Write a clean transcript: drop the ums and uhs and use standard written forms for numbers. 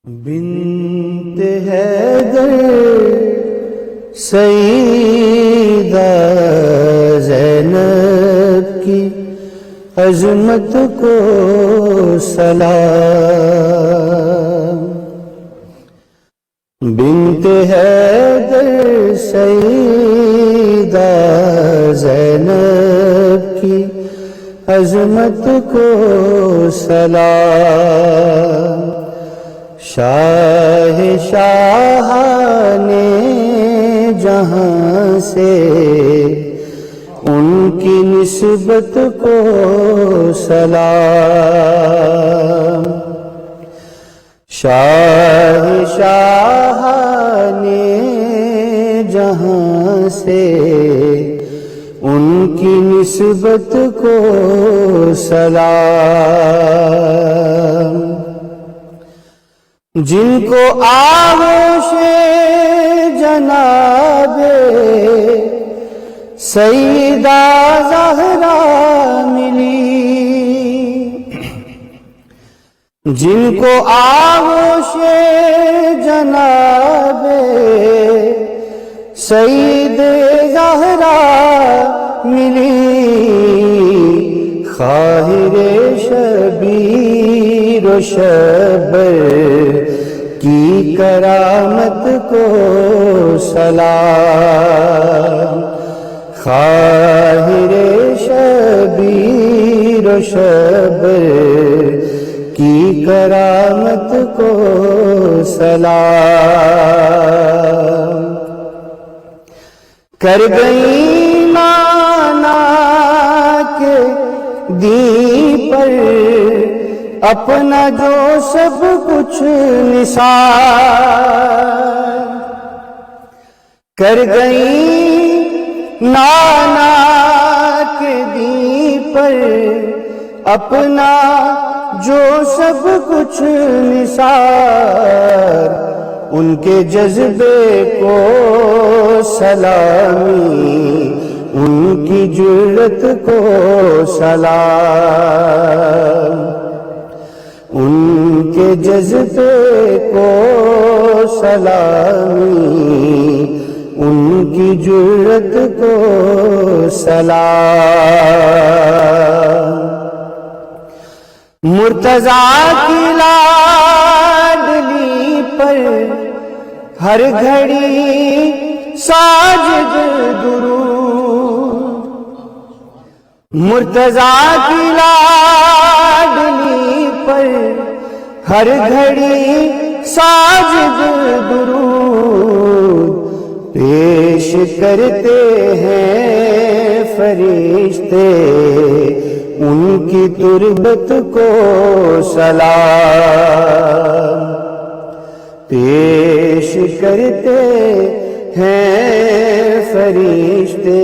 بنت حیدر سیدہ زینب کی عظمت کو سلام۔ بنت حیدر سیدہ زینب کی عظمت کو سلام۔ شاہ شاہان جہاں سے ان کی نسبت کو سلام۔ شاہ شاہان جہاں سے ان کی نسبت کو سلام۔ جن کو آغوش جناب سیدہ زہرا ملی، جن کو آغوش جناب سید زہرا ملی، خاہر شبیر و شبر کی کرامت کو سلام۔ خاہر شبیر و شبر کی کرامت کو سلام۔ کر گئی نانا کے دین پر اپنا جو سب کچھ نثار، کر گئی نانا کے دین پر اپنا جو سب کچھ نثار، ان کے جذبے کو سلامی، ان کی جرت کو سلام۔ ان کے جذبے کو سلامی، ان کی جرت کو سلام۔ مرتضیٰ کی لاڈلی پر ہر گھڑی ساجد درود، مرتضیٰ کی لاڈلی پر ہر گھڑی ساجد درود، پیش کرتے ہیں فرشتے ان کی تربت کو سلام۔ پیش کرتے ہیں فرشتے